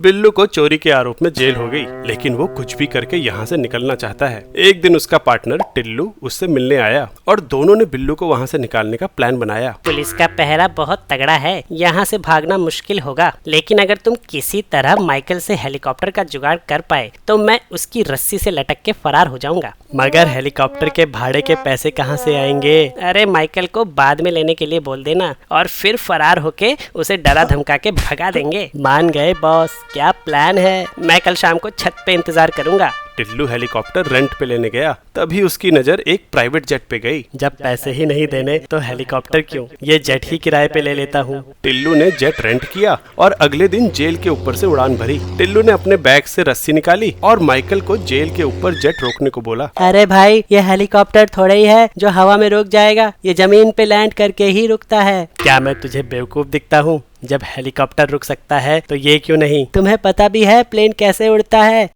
बिल्लू को चोरी के आरोप में जेल हो गई, लेकिन वो कुछ भी करके यहाँ से निकलना चाहता है। एक दिन उसका पार्टनर टिल्लू उससे मिलने आया और दोनों ने बिल्लू को वहाँ से निकालने का प्लान बनाया। पुलिस का पहरा बहुत तगड़ा है, यहाँ से भागना मुश्किल होगा, लेकिन अगर तुम किसी तरह माइकल से हेलीकॉप्टर का जुगाड़ कर पाए तो मैं उसकी रस्सी से लटक के फरार हो जाऊंगा। मगर हेलीकॉप्टर के भाड़े के पैसे कहाँ से आएंगे? अरे माइकल को बाद में लेने के लिए बोल देना और फिर फरार होके उसे डरा धमका के भगा देंगे। मान गए बॉस, क्या प्लान है? मैं कल शाम को छत पे इंतजार करूंगा। टिल्लू हेलीकॉप्टर रेंट पे लेने गया, तभी उसकी नजर एक प्राइवेट जेट पे गई। जब पैसे ही नहीं देने तो हेलीकॉप्टर क्यों, ये जेट ही किराए पे ले लेता हूँ। टिल्लू ने जेट रेंट किया और अगले दिन जेल के ऊपर से उड़ान भरी। टिल्लू ने अपने बैग से रस्सी निकाली और माइकल को जेल के ऊपर जेट रोकने को बोला। अरे भाई, ये हेलीकॉप्टर थोड़ा ही है जो हवा में रुक जाएगा, ये जमीन पे लैंड करके ही रुकता है। क्या मैं तुझे बेवकूफ दिखता हूँ? जब हेलीकॉप्टर रुक सकता है तो ये क्यों नहीं? तुम्हें पता भी है प्लेन कैसे उड़ता है?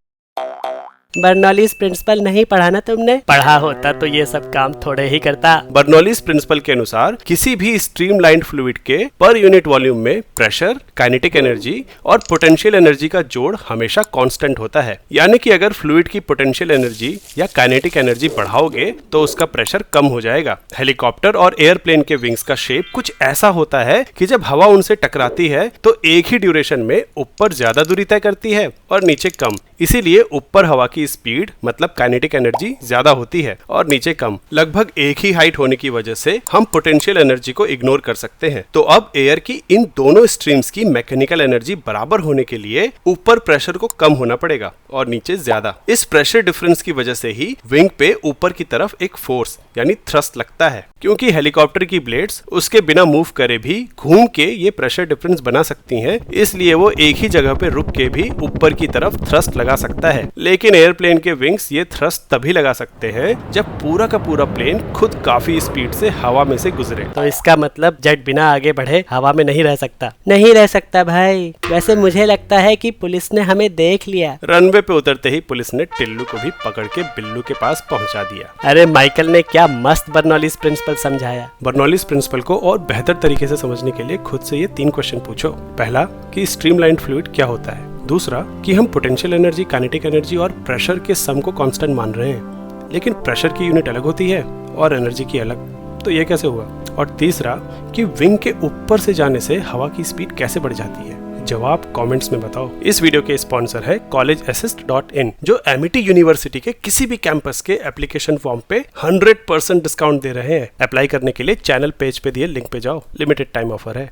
बर्नौलीज प्रिंसिपल नहीं पढ़ा ना तुमने? पढ़ा होता तो ये सब काम थोड़े ही करता। बर्नौलीज प्रिंसिपल के अनुसार किसी भी स्ट्रीमलाइंड फ्लूइड के पर यूनिट वॉल्यूम में प्रेशर, काइनेटिक एनर्जी और पोटेंशियल एनर्जी का जोड़ हमेशा कांस्टेंट होता है। यानी कि अगर फ्लूइड की पोटेंशियल एनर्जी या काइनेटिक एनर्जी बढ़ाओगे तो उसका प्रेशर कम हो जाएगा। हेलीकॉप्टर और एयरप्लेन के विंग्स का शेप कुछ ऐसा होता है कि जब हवा उनसे टकराती है तो एक ही ड्यूरेशन में ऊपर ज्यादा दूरी तय करती है और नीचे कम। इसीलिए ऊपर हवा की स्पीड मतलब काइनेटिक एनर्जी ज्यादा होती है और नीचे कम। लगभग एक ही हाइट होने की वजह से हम पोटेंशियल एनर्जी को इग्नोर कर सकते हैं। तो अब एयर की इन दोनों स्ट्रीम्स की मैकेनिकल एनर्जी बराबर होने के लिए ऊपर प्रेशर को कम होना पड़ेगा और नीचे ज्यादा। इस प्रेशर डिफरेंस की वजह से ही विंग पे ऊपर की तरफ एक फोर्स यानी थ्रस्ट लगता है। क्योंकि हेलीकॉप्टर की ब्लेड्स उसके बिना मूव करे भी घूम के ये प्रेशर डिफरेंस बना सकती हैं, इसलिए वो एक ही जगह पे रुक के भी ऊपर की तरफ थ्रस्ट लगा सकता है। लेकिन एयरप्लेन के विंग्स ये थ्रस्ट तभी लगा सकते हैं जब पूरा का पूरा प्लेन खुद काफी स्पीड से हवा में से गुजरे। तो इसका मतलब जेट बिना आगे बढ़े हवा में नहीं रह सकता। नहीं रह सकता भाई। वैसे मुझे लगता है कि पुलिस ने हमें देख लिया। रनवे पे उतरते ही पुलिस ने टिल्लू को भी पकड़ के बिल्लू के पास पहुंचा दिया। अरे माइकल ने क्या मस्त बर्नौलीज प्रिंसिपल समझाया। बर्नौलीज प्रिंसिपल को और बेहतर तरीके से समझने के लिए खुद से ये 3 क्वेश्चन पूछो। पहला कि स्ट्रीमलाइंड फ्लूइड क्या होता है। दूसरा कि हम पोटेंशियल एनर्जी, काइनेटिक एनर्जी और प्रेशर के सम को कांस्टेंट मान रहे हैं, लेकिन प्रेशर की यूनिट अलग होती है और एनर्जी की अलग, तो ये कैसे हुआ। और तीसरा कि विंग के ऊपर से जाने से हवा की स्पीड कैसे बढ़ जाती है। जवाब कमेंट्स में बताओ। इस वीडियो के स्पॉन्सर है collegeassist.in, जो एमिटी यूनिवर्सिटी के किसी भी कैंपस के एप्लीकेशन फॉर्म पे 100% डिस्काउंट दे रहे हैं। अप्लाई करने के लिए चैनल पेज पे दिए लिंक पे जाओ। लिमिटेड टाइम ऑफर है।